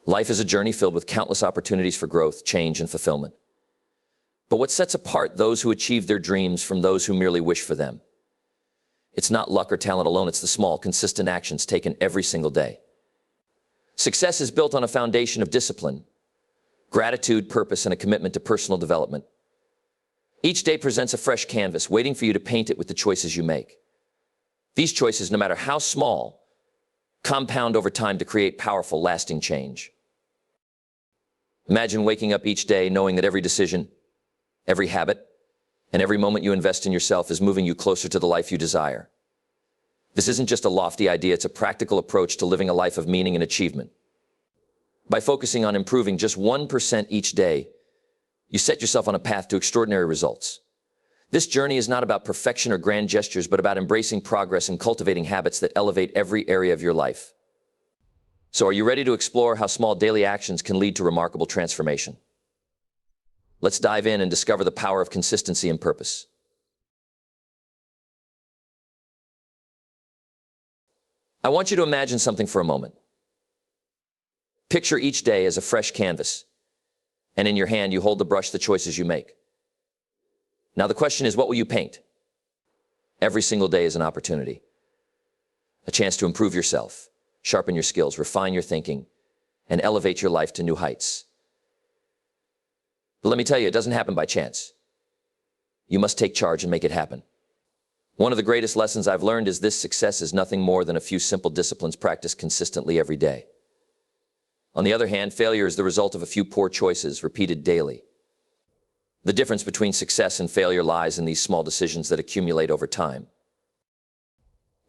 Life is a journey filled with countless opportunities for growth, change, and fulfillment. But what sets apart those who achieve their dreams from those who merely wish for them? It's not luck or talent alone, it's the small, consistent actions taken every single day. Success is built on a foundation of discipline, gratitude, purpose, and a commitment to personal development. Each day presents a fresh canvas, waiting for you to paint it with the choices you make. These choices, no matter how small, compound over time to create powerful, lasting change. Imagine waking up each day knowing that every decision, every habit, and every moment you invest in yourself is moving you closer to the life you desire. This isn't just a lofty idea, it's a practical approach to living a life of meaning and achievement. By focusing on improving just 1% each day, you set yourself on a path to extraordinary results. This journey is not about perfection or grand gestures, but about embracing progress and cultivating habits that elevate every area of your life. So are you ready to explore how small daily actions can lead to remarkable transformation? Let's dive in and discover the power of consistency and purpose. I want you to imagine something for a moment. Picture each day as a fresh canvas, and in your hand you hold the brush the choices you make. Now the question is, what will you paint? Every single day is an opportunity, a chance to improve yourself, sharpen your skills, refine your thinking, and elevate your life to new heights. But let me tell you, it doesn't happen by chance. You must take charge and make it happen. One of the greatest lessons I've learned is this: success is nothing more than a few simple disciplines practiced consistently every day. On the other hand, failure is the result of a few poor choices repeated daily. The difference between success and failure lies in these small decisions that accumulate over time.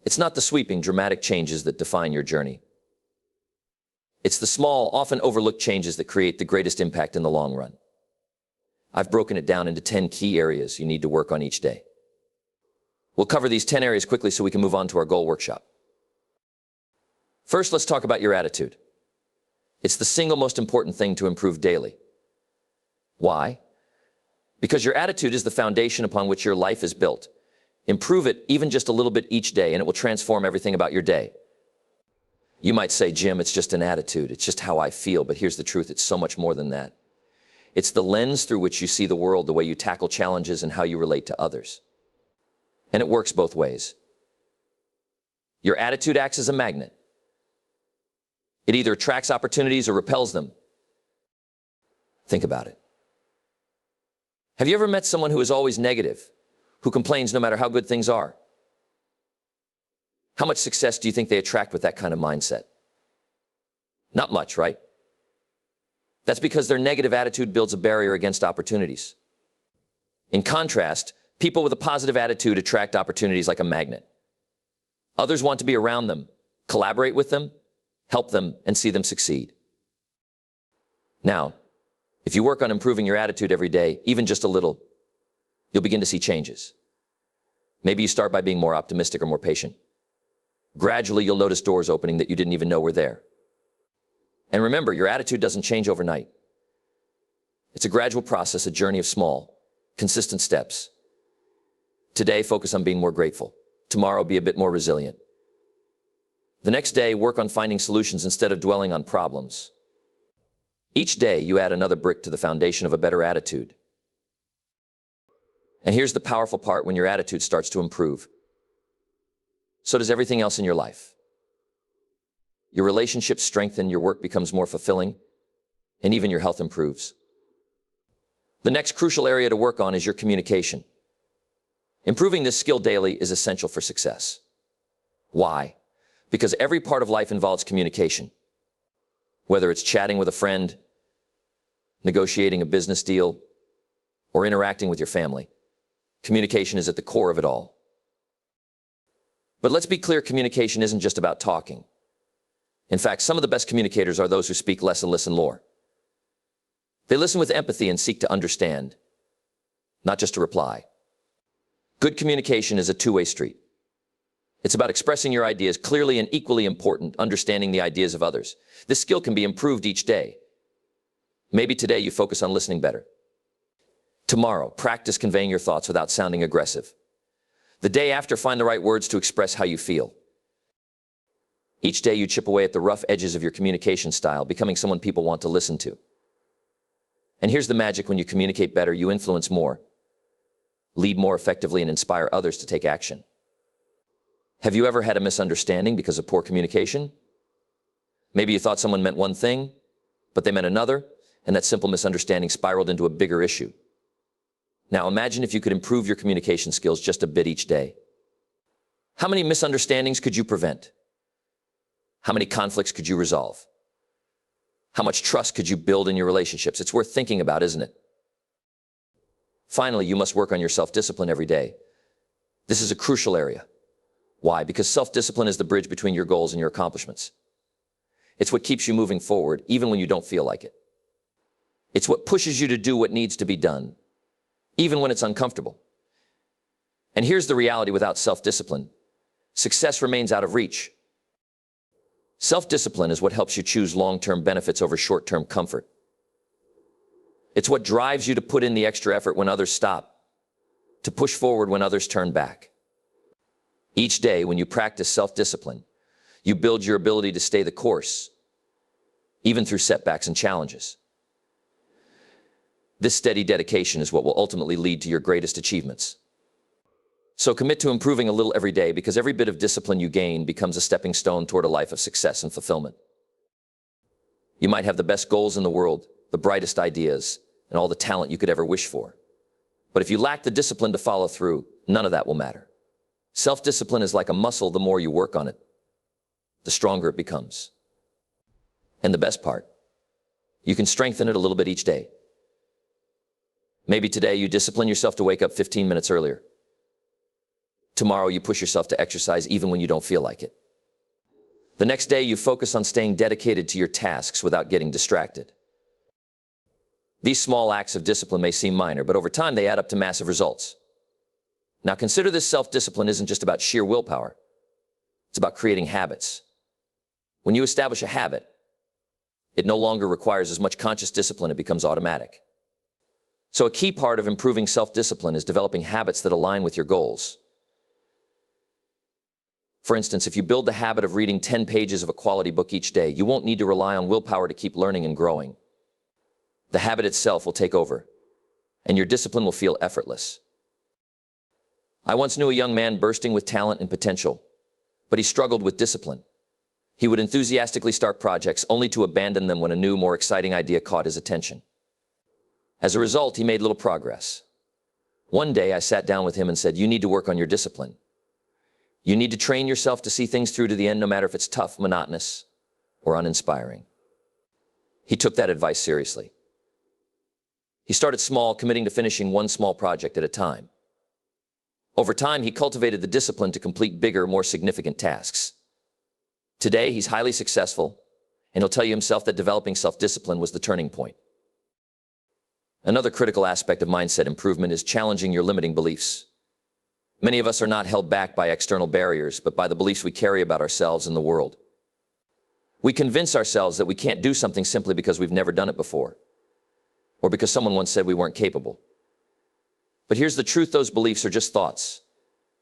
It's not the sweeping, dramatic changes that define your journey. It's the small, often overlooked changes that create the greatest impact in the long run. I've broken it down into 10 key areas you need to work on each day. We'll cover these 10 areas quickly so we can move on to our goal workshop. First, let's talk about your attitude. It's the single most important thing to improve daily. Why? Because your attitude is the foundation upon which your life is built. Improve it even just a little bit each day, and it will transform everything about your day. You might say, Jim, it's just an attitude. It's just how I feel. But here's the truth. It's so much more than that. It's the lens through which you see the world, the way you tackle challenges, and how you relate to others. And it works both ways. Your attitude acts as a magnet. It either attracts opportunities or repels them. Think about it. Have you ever met someone who is always negative, who complains no matter how good things are? How much success do you think they attract with that kind of mindset? Not much, right? That's because their negative attitude builds a barrier against opportunities. In contrast, people with a positive attitude attract opportunities like a magnet. Others want to be around them, collaborate with them, help them, and see them succeed. Now, if you work on improving your attitude every day, even just a little, you'll begin to see changes. Maybe you start by being more optimistic or more patient. Gradually, you'll notice doors opening that you didn't even know were there. And remember, your attitude doesn't change overnight. It's a gradual process, a journey of small, consistent steps. Today, focus on being more grateful. Tomorrow, be a bit more resilient. The next day, work on finding solutions instead of dwelling on problems. Each day, you add another brick to the foundation of a better attitude. And here's the powerful part: when your attitude starts to improve, so does everything else in your life. Your relationships strengthen, your work becomes more fulfilling, and even your health improves. The next crucial area to work on is your communication. Improving this skill daily is essential for success. Why? Because every part of life involves communication. Whether it's chatting with a friend, negotiating a business deal, or interacting with your family, communication is at the core of it all. But let's be clear, communication isn't just about talking. In fact, some of the best communicators are those who speak less and listen more. They listen with empathy and seek to understand, not just to reply. Good communication is a two-way street. It's about expressing your ideas clearly, and equally important, understanding the ideas of others. This skill can be improved each day. Maybe today you focus on listening better. Tomorrow, practice conveying your thoughts without sounding aggressive. The day after, find the right words to express how you feel. Each day you chip away at the rough edges of your communication style, becoming someone people want to listen to. And here's the magic: when you communicate better, you influence more, lead more effectively, and inspire others to take action. Have you ever had a misunderstanding because of poor communication? Maybe you thought someone meant one thing, but they meant another, and that simple misunderstanding spiraled into a bigger issue. Now imagine if you could improve your communication skills just a bit each day. How many misunderstandings could you prevent? How many conflicts could you resolve? How much trust could you build in your relationships? It's worth thinking about, isn't it? Finally, you must work on your self-discipline every day. This is a crucial area. Why? Because self-discipline is the bridge between your goals and your accomplishments. It's what keeps you moving forward, even when you don't feel like it. It's what pushes you to do what needs to be done, even when it's uncomfortable. And here's the reality: without self-discipline, success remains out of reach. Self-discipline is what helps you choose long-term benefits over short-term comfort. It's what drives you to put in the extra effort when others stop, to push forward when others turn back. Each day, when you practice self-discipline, you build your ability to stay the course, even through setbacks and challenges. This steady dedication is what will ultimately lead to your greatest achievements. So commit to improving a little every day, because every bit of discipline you gain becomes a stepping stone toward a life of success and fulfillment. You might have the best goals in the world, the brightest ideas, and all the talent you could ever wish for. But if you lack the discipline to follow through, none of that will matter. Self-discipline is like a muscle. The more you work on it, the stronger it becomes. And the best part, you can strengthen it a little bit each day. Maybe today you discipline yourself to wake up 15 minutes earlier. Tomorrow you push yourself to exercise even when you don't feel like it. The next day you focus on staying dedicated to your tasks without getting distracted. These small acts of discipline may seem minor, but over time they add up to massive results. Now consider this: self-discipline isn't just about sheer willpower. It's about creating habits. When you establish a habit, it no longer requires as much conscious discipline. It becomes automatic. So a key part of improving self-discipline is developing habits that align with your goals. For instance, if you build the habit of reading 10 pages of a quality book each day, you won't need to rely on willpower to keep learning and growing. The habit itself will take over, and your discipline will feel effortless. I once knew a young man bursting with talent and potential, but he struggled with discipline. He would enthusiastically start projects only to abandon them when a new, more exciting idea caught his attention. As a result, he made little progress. One day I sat down with him and said, "You need to work on your discipline. You need to train yourself to see things through to the end, no matter if it's tough, monotonous, or uninspiring." He took that advice seriously. He started small, committing to finishing one small project at a time. Over time, he cultivated the discipline to complete bigger, more significant tasks. Today, he's highly successful, and he'll tell you himself that developing self-discipline was the turning point. Another critical aspect of mindset improvement is challenging your limiting beliefs. Many of us are not held back by external barriers, but by the beliefs we carry about ourselves and the world. We convince ourselves that we can't do something simply because we've never done it before, or because someone once said we weren't capable. But here's the truth: those beliefs are just thoughts,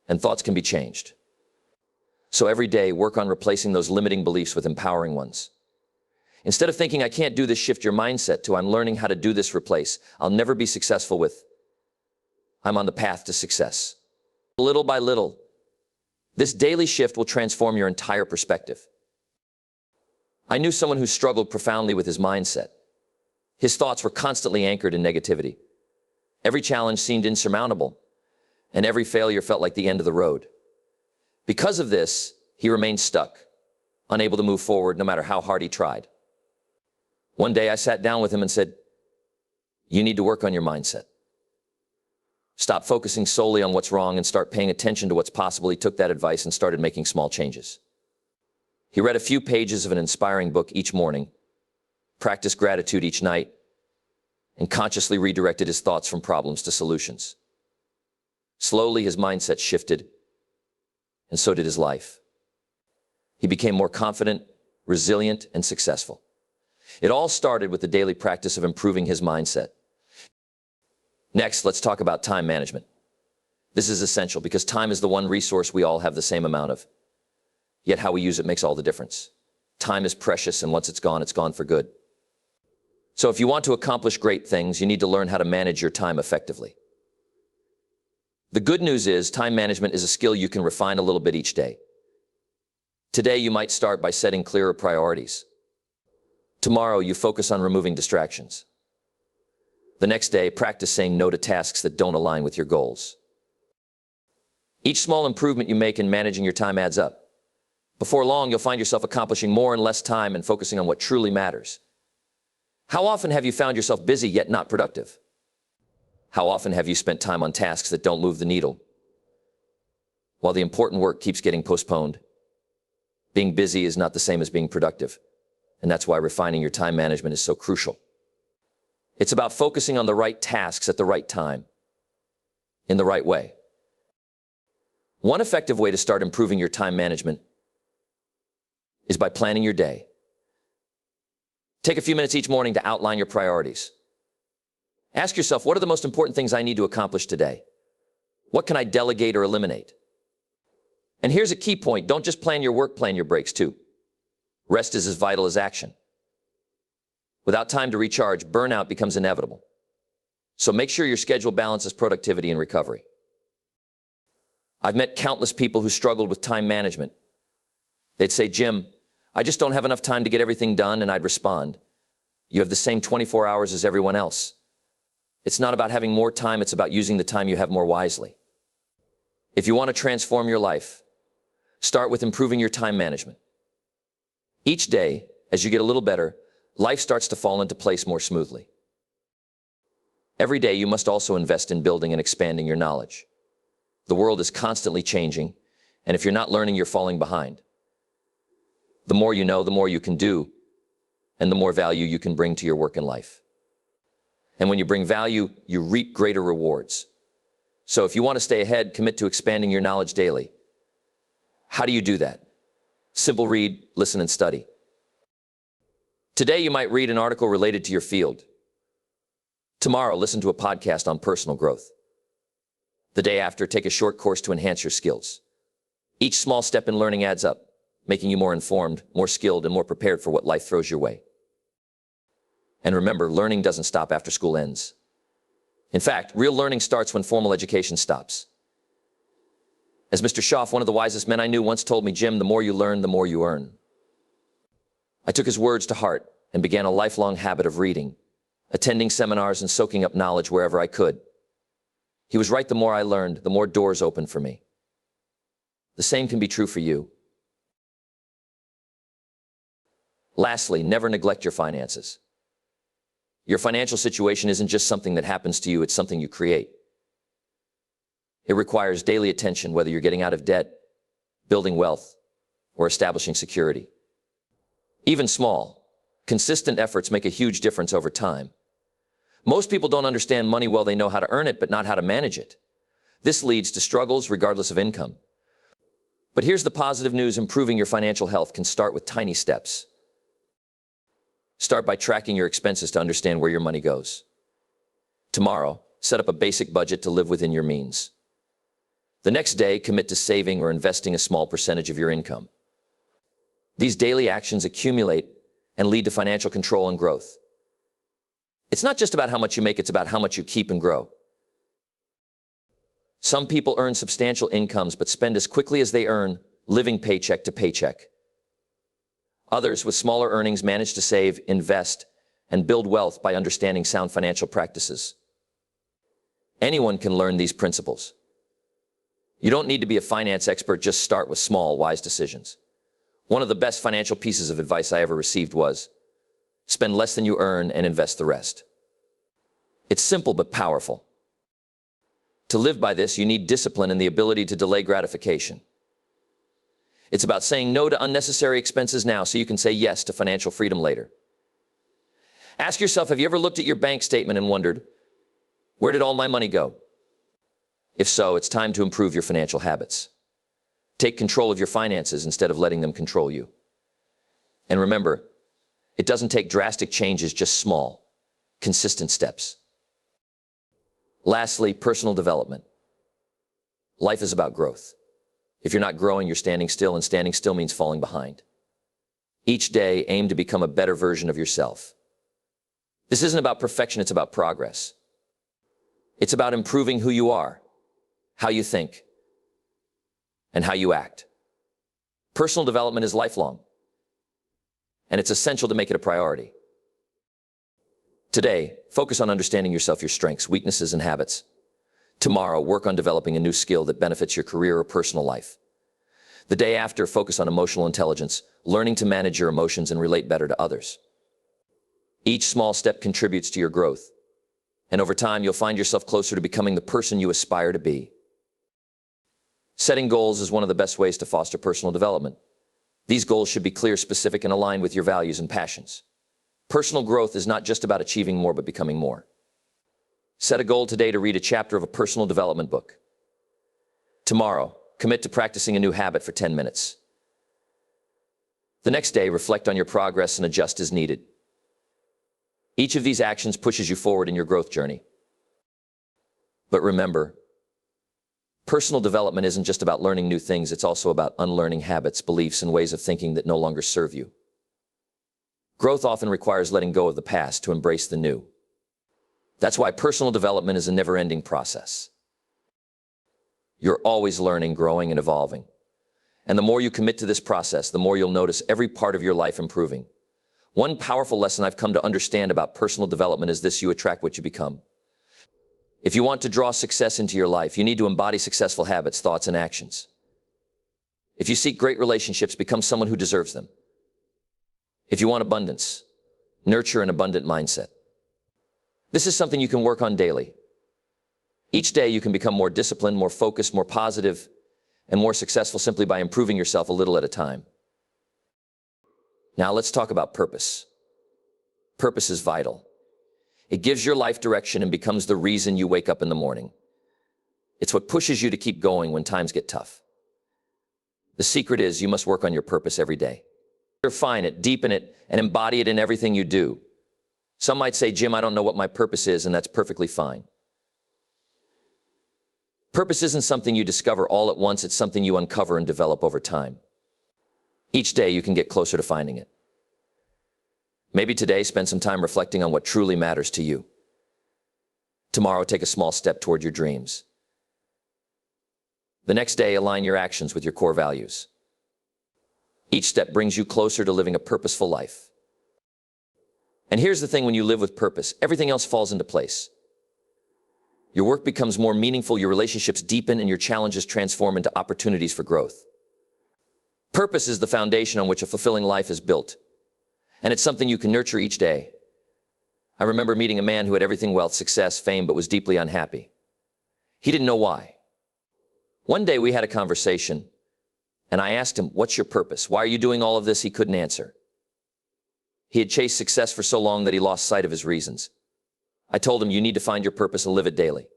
and thoughts can be changed. So every day, work on replacing those limiting beliefs with empowering ones. Instead of thinking, "I can't do this," shift your mindset to, "I'm learning how to do this." Replace, "I'll never be successful," with, "I'm on the path to success." Little by little, this daily shift will transform your entire perspective. I knew someone who struggled profoundly with his mindset. His thoughts were constantly anchored in negativity. Every challenge seemed insurmountable, and every failure felt like the end of the road. Because of this, he remained stuck, unable to move forward no matter how hard he tried. One day I sat down with him and said, "You need to work on your mindset. Stop focusing solely on what's wrong and start paying attention to what's possible." He took that advice and started making small changes. He read a few pages of an inspiring book each morning, practiced gratitude each night, and consciously redirected his thoughts from problems to solutions. Slowly, his mindset shifted, and so did his life. He became more confident, resilient, and successful. It all started with the daily practice of improving his mindset. Next, let's talk about time management. This is essential because time is the one resource we all have the same amount of. Yet how we use it makes all the difference. Time is precious, and once it's gone for good. So if you want to accomplish great things, you need to learn how to manage your time effectively. The good news is time management is a skill you can refine a little bit each day. Today, you might start by setting clearer priorities. Tomorrow, you focus on removing distractions. The next day, practice saying no to tasks that don't align with your goals. Each small improvement you make in managing your time adds up. Before long, you'll find yourself accomplishing more in less time and focusing on what truly matters. How often have you found yourself busy yet not productive? How often have you spent time on tasks that don't move the needle, while the important work keeps getting postponed? Being busy is not the same as being productive, and that's why refining your time management is so crucial. It's about focusing on the right tasks at the right time, in the right way. One effective way to start improving your time management is by planning your day. Take a few minutes each morning to outline your priorities. Ask yourself, what are the most important things I need to accomplish today? What can I delegate or eliminate? And here's a key point. Don't just plan your work, plan your breaks too. Rest is as vital as action. Without time to recharge, burnout becomes inevitable. So make sure your schedule balances productivity and recovery. I've met countless people who struggled with time management. They'd say, Jim, I just don't have enough time to get everything done, and I'd respond, you have the same 24 hours as everyone else. It's not about having more time, it's about using the time you have more wisely. If you want to transform your life, start with improving your time management. Each day, as you get a little better, life starts to fall into place more smoothly. Every day, you must also invest in building and expanding your knowledge. The world is constantly changing, and if you're not learning, you're falling behind. The more you know, the more you can do, and the more value you can bring to your work and life. And when you bring value, you reap greater rewards. So if you want to stay ahead, commit to expanding your knowledge daily. How do you do that? Simple: read, listen, and study. Today, you might read an article related to your field. Tomorrow, listen to a podcast on personal growth. The day after, take a short course to enhance your skills. Each small step in learning adds up, making you more informed, more skilled, and more prepared for what life throws your way. And remember, learning doesn't stop after school ends. In fact, real learning starts when formal education stops. As Mr. Schaff, one of the wisest men I knew, once told me, Jim, the more you learn, the more you earn. I took his words to heart and began a lifelong habit of reading, attending seminars, and soaking up knowledge wherever I could. He was right. The more I learned, the more doors opened for me. The same can be true for you. Lastly, never neglect your finances. Your financial situation isn't just something that happens to you, it's something you create. It requires daily attention, whether you're getting out of debt, building wealth, or establishing security. Even small, consistent efforts make a huge difference over time. Most people don't understand money well. They know how to earn it, but not how to manage it. This leads to struggles regardless of income. But here's the positive news: improving your financial health can start with tiny steps. Start by tracking your expenses to understand where your money goes. Tomorrow, set up a basic budget to live within your means. The next day, commit to saving or investing a small percentage of your income. These daily actions accumulate and lead to financial control and growth. It's not just about how much you make, it's about how much you keep and grow. Some people earn substantial incomes but spend as quickly as they earn, living paycheck to paycheck. Others with smaller earnings manage to save, invest, and build wealth by understanding sound financial practices. Anyone can learn these principles. You don't need to be a finance expert, just start with small, wise decisions. One of the best financial pieces of advice I ever received was, spend less than you earn and invest the rest. It's simple but powerful. To live by this, you need discipline and the ability to delay gratification. It's about saying no to unnecessary expenses now so you can say yes to financial freedom later. Ask yourself, have you ever looked at your bank statement and wondered, where did all my money go? If so, it's time to improve your financial habits. Take control of your finances instead of letting them control you. And remember, it doesn't take drastic changes, just small, consistent steps. Lastly, personal development. Life is about growth. If you're not growing, you're standing still, and standing still means falling behind. Each day, aim to become a better version of yourself. This isn't about perfection, it's about progress. It's about improving who you are, how you think, and how you act. Personal development is lifelong, and it's essential to make it a priority. Today, focus on understanding yourself, your strengths, weaknesses, and habits. Tomorrow, work on developing a new skill that benefits your career or personal life. The day after, focus on emotional intelligence, learning to manage your emotions and relate better to others. Each small step contributes to your growth, and over time, you'll find yourself closer to becoming the person you aspire to be. Setting goals is one of the best ways to foster personal development. These goals should be clear, specific, and aligned with your values and passions. Personal growth is not just about achieving more, but becoming more. Set a goal today to read a chapter of a personal development book. Tomorrow, commit to practicing a new habit for 10 minutes. The next day, reflect on your progress and adjust as needed. Each of these actions pushes you forward in your growth journey. But remember, personal development isn't just about learning new things, it's also about unlearning habits, beliefs, and ways of thinking that no longer serve you. Growth often requires letting go of the past to embrace the new. That's why personal development is a never-ending process. You're always learning, growing, and evolving. And the more you commit to this process, the more you'll notice every part of your life improving. One powerful lesson I've come to understand about personal development is this: you attract what you become. If you want to draw success into your life, you need to embody successful habits, thoughts, and actions. If you seek great relationships, become someone who deserves them. If you want abundance, nurture an abundant mindset. This is something you can work on daily. Each day you can become more disciplined, more focused, more positive, and more successful simply by improving yourself a little at a time. Now let's talk about purpose. Purpose is vital. It gives your life direction and becomes the reason you wake up in the morning. It's what pushes you to keep going when times get tough. The secret is you must work on your purpose every day. Refine it, deepen it, and embody it in everything you do. Some might say, Jim, I don't know what my purpose is, and that's perfectly fine. Purpose isn't something you discover all at once, it's something you uncover and develop over time. Each day you can get closer to finding it. Maybe today spend some time reflecting on what truly matters to you. Tomorrow take a small step toward your dreams. The next day align your actions with your core values. Each step brings you closer to living a purposeful life. And here's the thing: when you live with purpose, everything else falls into place. Your work becomes more meaningful, your relationships deepen, and your challenges transform into opportunities for growth. Purpose is the foundation on which a fulfilling life is built, and it's something you can nurture each day. I remember meeting a man who had everything: wealth, success, fame, but was deeply unhappy. He didn't know why. One day we had a conversation, and I asked him, "What's your purpose? Why are you doing all of this?" He couldn't answer. He had chased success for so long that he lost sight of his reasons. I told him, "You need to find your purpose and live it daily."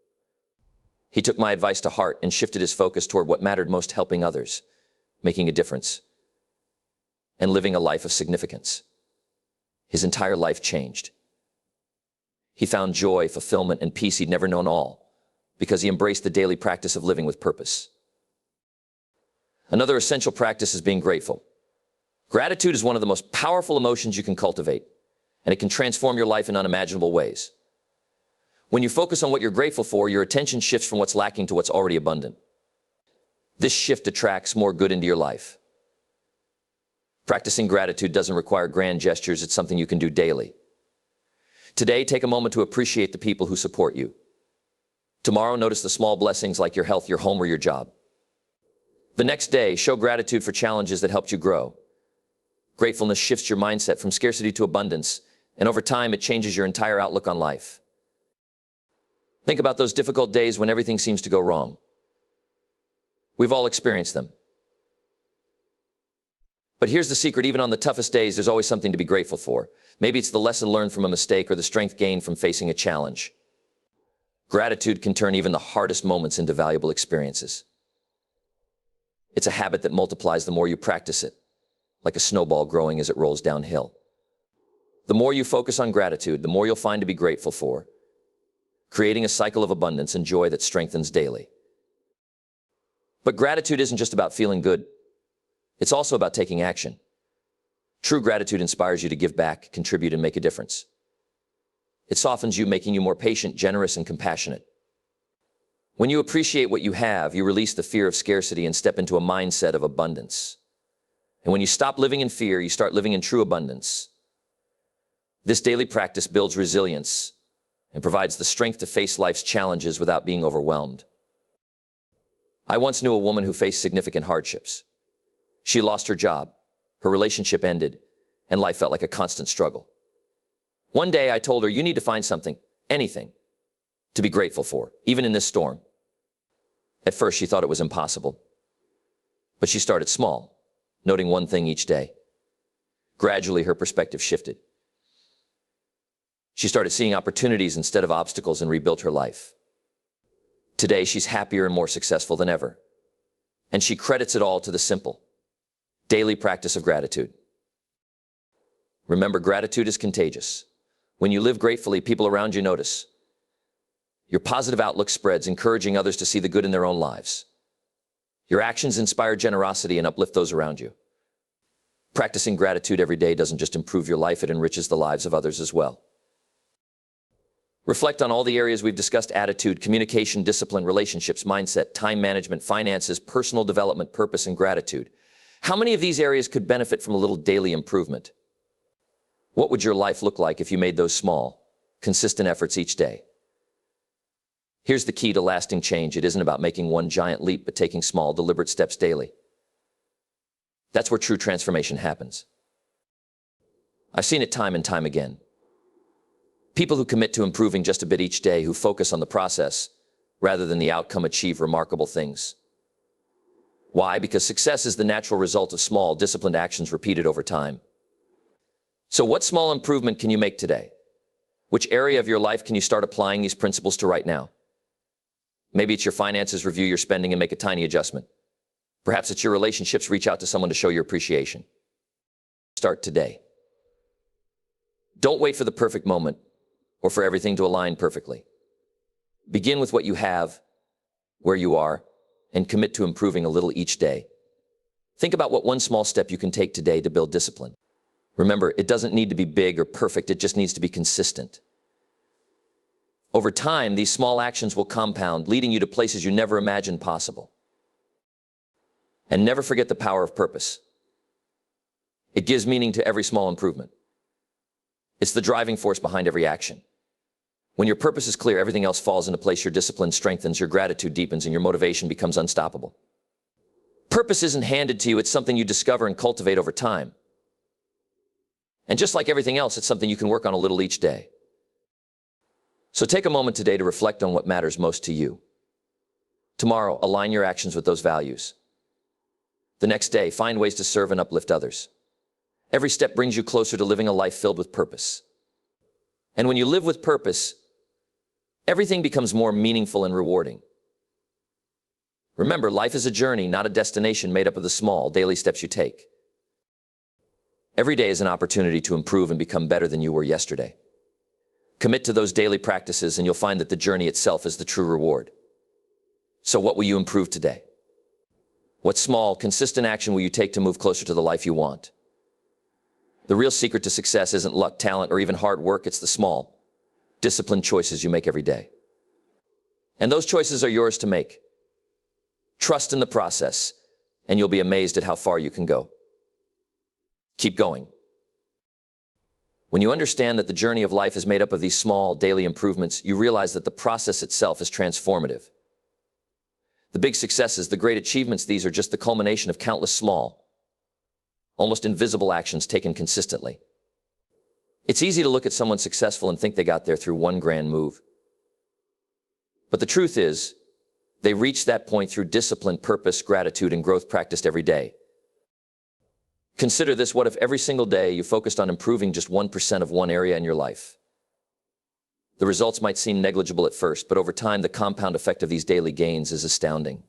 He took my advice to heart and shifted his focus toward what mattered most: helping others, making a difference, and living a life of significance. His entire life changed. He found joy, fulfillment, and peace he'd never known, all because he embraced the daily practice of living with purpose. Another essential practice is being grateful. Gratitude is one of the most powerful emotions you can cultivate, and it can transform your life in unimaginable ways. When you focus on what you're grateful for, your attention shifts from what's lacking to what's already abundant. This shift attracts more good into your life. Practicing gratitude doesn't require grand gestures, it's something you can do daily. Today, take a moment to appreciate the people who support you. Tomorrow, notice the small blessings like your health, your home, or your job. The next day, show gratitude for challenges that helped you grow. Gratefulness shifts your mindset from scarcity to abundance, and over time, it changes your entire outlook on life. Think about those difficult days when everything seems to go wrong. We've all experienced them. But here's the secret: even on the toughest days, there's always something to be grateful for. Maybe it's the lesson learned from a mistake or the strength gained from facing a challenge. Gratitude can turn even the hardest moments into valuable experiences. It's a habit that multiplies the more you practice it, like a snowball growing as it rolls downhill. The more you focus on gratitude, the more you'll find to be grateful for, creating a cycle of abundance and joy that strengthens daily. But gratitude isn't just about feeling good. It's also about taking action. True gratitude inspires you to give back, contribute, and make a difference. It softens you, making you more patient, generous, and compassionate. When you appreciate what you have, you release the fear of scarcity and step into a mindset of abundance. And when you stop living in fear, you start living in true abundance. This daily practice builds resilience and provides the strength to face life's challenges without being overwhelmed. I once knew a woman who faced significant hardships. She lost her job, her relationship ended, and life felt like a constant struggle. One day I told her, you need to find something, anything, to be grateful for, even in this storm. At first she thought it was impossible, but she started small, noting one thing each day. Gradually her perspective shifted. She started seeing opportunities instead of obstacles and rebuilt her life. Today she's happier and more successful than ever. And she credits it all to the simple, daily practice of gratitude. Remember, gratitude is contagious. When you live gratefully, people around you notice. Your positive outlook spreads, encouraging others to see the good in their own lives. Your actions inspire generosity and uplift those around you. Practicing gratitude every day doesn't just improve your life, it enriches the lives of others as well. Reflect on all the areas we've discussed: attitude, communication, discipline, relationships, mindset, time management, finances, personal development, purpose, and gratitude. How many of these areas could benefit from a little daily improvement? What would your life look like if you made those small, consistent efforts each day? Here's the key to lasting change. It isn't about making one giant leap, but taking small, deliberate steps daily. That's where true transformation happens. I've seen it time and time again. People who commit to improving just a bit each day, who focus on the process rather than the outcome, achieve remarkable things. Why? Because success is the natural result of small, disciplined actions repeated over time. So what small improvement can you make today? Which area of your life can you start applying these principles to right now? Maybe it's your finances. Review your spending and make a tiny adjustment. Perhaps it's your relationships. Reach out to someone to show your appreciation. Start today. Don't wait for the perfect moment or for everything to align perfectly. Begin with what you have, where you are, and commit to improving a little each day. Think about what one small step you can take today to build discipline. Remember, it doesn't need to be big or perfect, it just needs to be consistent. Over time, these small actions will compound, leading you to places you never imagined possible. And never forget the power of purpose. It gives meaning to every small improvement. It's the driving force behind every action. When your purpose is clear, everything else falls into place. Your discipline strengthens, your gratitude deepens, and your motivation becomes unstoppable. Purpose isn't handed to you, it's something you discover and cultivate over time. And just like everything else, it's something you can work on a little each day. So take a moment today to reflect on what matters most to you. Tomorrow, align your actions with those values. The next day, find ways to serve and uplift others. Every step brings you closer to living a life filled with purpose. And when you live with purpose, everything becomes more meaningful and rewarding. Remember, life is a journey, not a destination, made up of the small, daily steps you take. Every day is an opportunity to improve and become better than you were yesterday. Commit to those daily practices and you'll find that the journey itself is the true reward. So what will you improve today? What small, consistent action will you take to move closer to the life you want? The real secret to success isn't luck, talent, or even hard work. It's the small, disciplined choices you make every day. And those choices are yours to make. Trust in the process, and you'll be amazed at how far you can go. Keep going. When you understand that the journey of life is made up of these small, daily improvements, you realize that the process itself is transformative. The big successes, the great achievements, these are just the culmination of countless small, almost invisible actions taken consistently. It's easy to look at someone successful and think they got there through one grand move. But the truth is, they reached that point through discipline, purpose, gratitude, and growth practiced every day. Consider this: what if every single day you focused on improving just 1% of one area in your life? The results might seem negligible at first, but over time, the compound effect of these daily gains is astounding.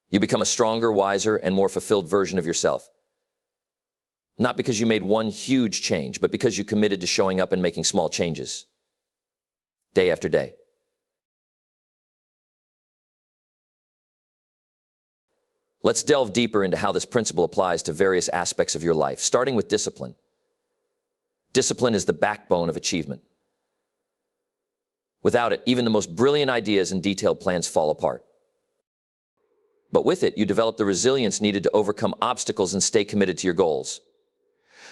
You become a stronger, wiser, and more fulfilled version of yourself. Not because you made one huge change, but because you committed to showing up and making small changes, day after day. Let's delve deeper into how this principle applies to various aspects of your life, starting with discipline. Discipline is the backbone of achievement. Without it, even the most brilliant ideas and detailed plans fall apart. But with it, you develop the resilience needed to overcome obstacles and stay committed to your goals.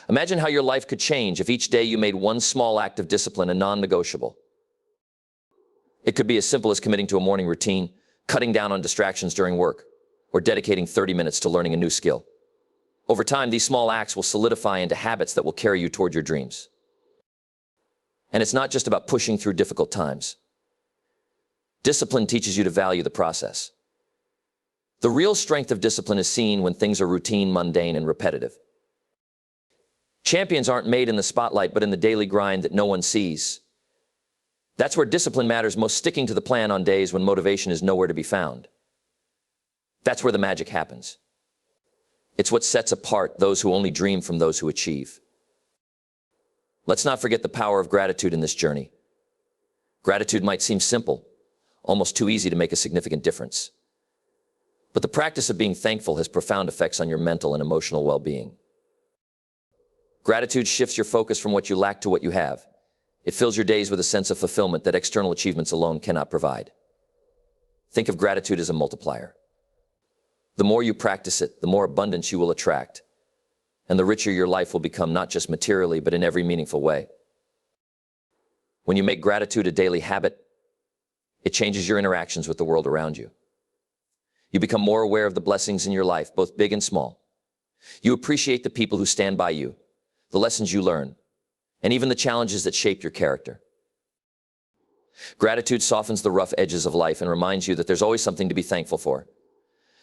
Imagine how your life could change if each day you made one small act of discipline a non-negotiable. It could be as simple as committing to a morning routine, cutting down on distractions during work, or dedicating 30 minutes to learning a new skill. Over time, these small acts will solidify into habits that will carry you toward your dreams. And it's not just about pushing through difficult times. Discipline teaches you to value the process. The real strength of discipline is seen when things are routine, mundane, and repetitive. Champions aren't made in the spotlight, but in the daily grind that no one sees. That's where discipline matters most, sticking to the plan on days when motivation is nowhere to be found. That's where the magic happens. It's what sets apart those who only dream from those who achieve. Let's not forget the power of gratitude in this journey. Gratitude might seem simple, almost too easy to make a significant difference. But the practice of being thankful has profound effects on your mental and emotional well-being. Gratitude shifts your focus from what you lack to what you have. It fills your days with a sense of fulfillment that external achievements alone cannot provide. Think of gratitude as a multiplier. The more you practice it, the more abundance you will attract, and the richer your life will become, not just materially, but in every meaningful way. When you make gratitude a daily habit, it changes your interactions with the world around you. You become more aware of the blessings in your life, both big and small. You appreciate the people who stand by you, the lessons you learn, and even the challenges that shape your character. Gratitude softens the rough edges of life and reminds you that there's always something to be thankful for,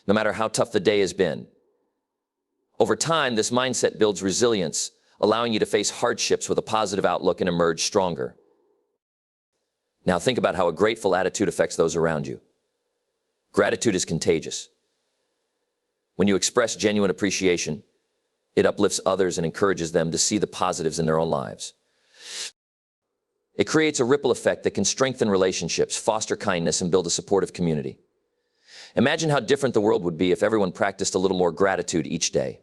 no matter how tough the day has been. Over time, this mindset builds resilience, allowing you to face hardships with a positive outlook and emerge stronger. Now think about how a grateful attitude affects those around you. Gratitude is contagious. When you express genuine appreciation, it uplifts others and encourages them to see the positives in their own lives. It creates a ripple effect that can strengthen relationships, foster kindness, and build a supportive community. Imagine how different the world would be if everyone practiced a little more gratitude each day.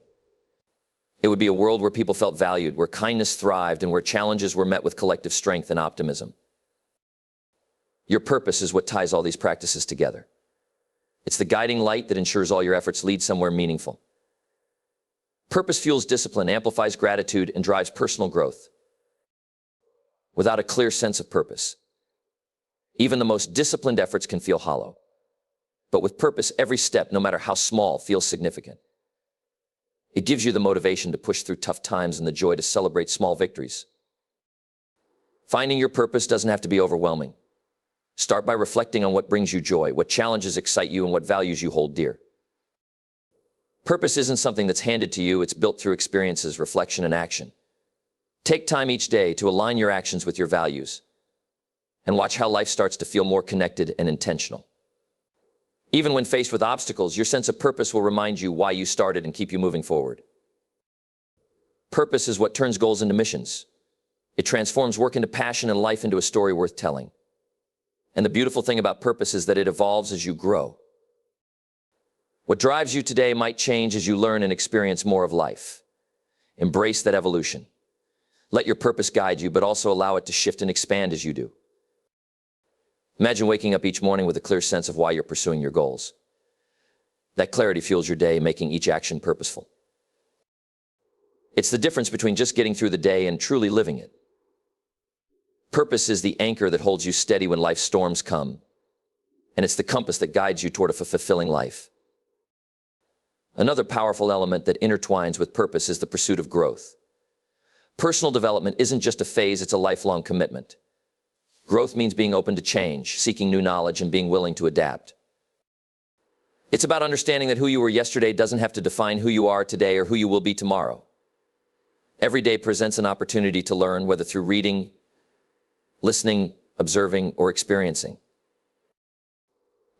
It would be a world where people felt valued, where kindness thrived, and where challenges were met with collective strength and optimism. Your purpose is what ties all these practices together. It's the guiding light that ensures all your efforts lead somewhere meaningful. Purpose fuels discipline, amplifies gratitude, and drives personal growth. Without a clear sense of purpose, even the most disciplined efforts can feel hollow. But with purpose, every step, no matter how small, feels significant. It gives you the motivation to push through tough times and the joy to celebrate small victories. Finding your purpose doesn't have to be overwhelming. Start by reflecting on what brings you joy, what challenges excite you, and what values you hold dear. Purpose isn't something that's handed to you, it's built through experiences, reflection, and action. Take time each day to align your actions with your values, and watch how life starts to feel more connected and intentional. Even when faced with obstacles, your sense of purpose will remind you why you started and keep you moving forward. Purpose is what turns goals into missions. It transforms work into passion and life into a story worth telling. And the beautiful thing about purpose is that it evolves as you grow. What drives you today might change as you learn and experience more of life. Embrace that evolution. Let your purpose guide you, but also allow it to shift and expand as you do. Imagine waking up each morning with a clear sense of why you're pursuing your goals. That clarity fuels your day, making each action purposeful. It's the difference between just getting through the day and truly living it. Purpose is the anchor that holds you steady when life's storms come, and it's the compass that guides you toward a fulfilling life. Another powerful element that intertwines with purpose is the pursuit of growth. Personal development isn't just a phase, it's a lifelong commitment. Growth means being open to change, seeking new knowledge, and being willing to adapt. It's about understanding that who you were yesterday doesn't have to define who you are today or who you will be tomorrow. Every day presents an opportunity to learn, whether through reading, listening, observing, or experiencing.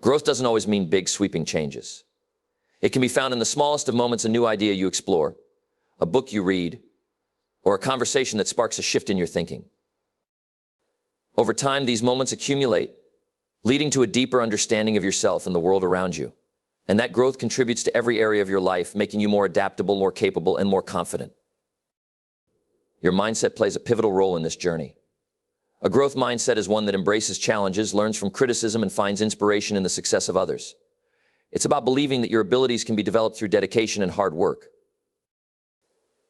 Growth doesn't always mean big, sweeping changes. It can be found in the smallest of moments: a new idea you explore, a book you read, or a conversation that sparks a shift in your thinking. Over time, these moments accumulate, leading to a deeper understanding of yourself and the world around you. And that growth contributes to every area of your life, making you more adaptable, more capable, and more confident. Your mindset plays a pivotal role in this journey. A growth mindset is one that embraces challenges, learns from criticism, and finds inspiration in the success of others. It's about believing that your abilities can be developed through dedication and hard work.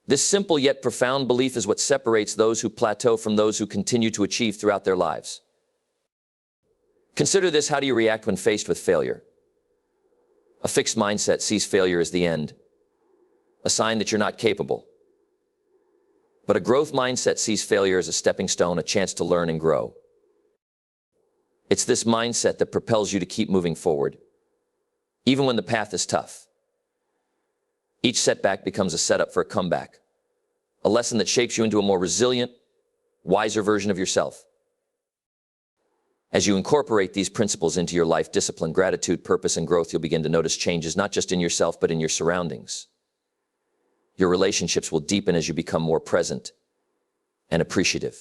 This simple yet profound belief is what separates those who plateau from those who continue to achieve throughout their lives. Consider this: how do you react when faced with failure? A fixed mindset sees failure as the end, a sign that you're not capable. But a growth mindset sees failure as a stepping stone, a chance to learn and grow. It's this mindset that propels you to keep moving forward, even when the path is tough. Each setback becomes a setup for a comeback, a lesson that shapes you into a more resilient, wiser version of yourself. As you incorporate these principles into your life, discipline, gratitude, purpose, and growth, you'll begin to notice changes not just in yourself, but in your surroundings. Your relationships will deepen as you become more present and appreciative.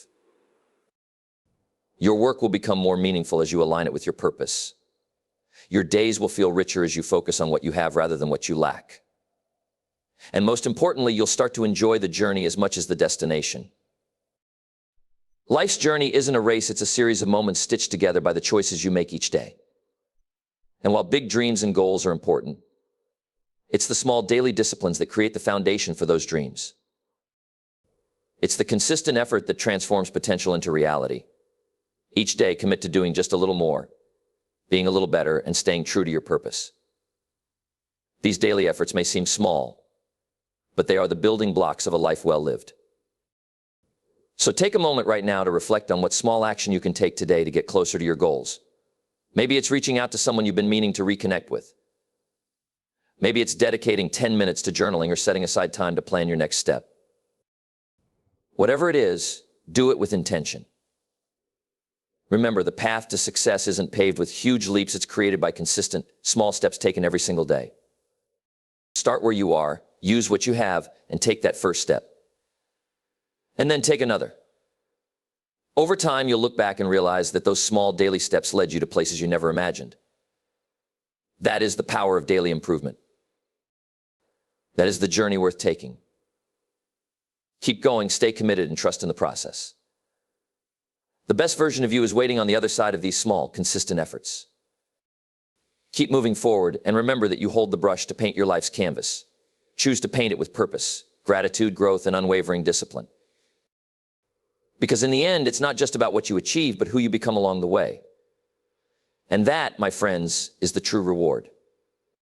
Your work will become more meaningful as you align it with your purpose. Your days will feel richer as you focus on what you have rather than what you lack. And most importantly, you'll start to enjoy the journey as much as the destination. Life's journey isn't a race, it's a series of moments stitched together by the choices you make each day. And while big dreams and goals are important, it's the small daily disciplines that create the foundation for those dreams. It's the consistent effort that transforms potential into reality. Each day, commit to doing just a little more, being a little better, and staying true to your purpose. These daily efforts may seem small, but they are the building blocks of a life well lived. So take a moment right now to reflect on what small action you can take today to get closer to your goals. Maybe it's reaching out to someone you've been meaning to reconnect with. Maybe it's dedicating 10 minutes to journaling or setting aside time to plan your next step. Whatever it is, do it with intention. Remember, the path to success isn't paved with huge leaps, it's created by consistent, small steps taken every single day. Start where you are, use what you have, and take that first step. And then take another. Over time, you'll look back and realize that those small daily steps led you to places you never imagined. That is the power of daily improvement. That is the journey worth taking. Keep going, stay committed, and trust in the process. The best version of you is waiting on the other side of these small, consistent efforts. Keep moving forward, and remember that you hold the brush to paint your life's canvas. Choose to paint it with purpose, gratitude, growth, and unwavering discipline. Because in the end, it's not just about what you achieve, but who you become along the way. And that, my friends, is the true reward.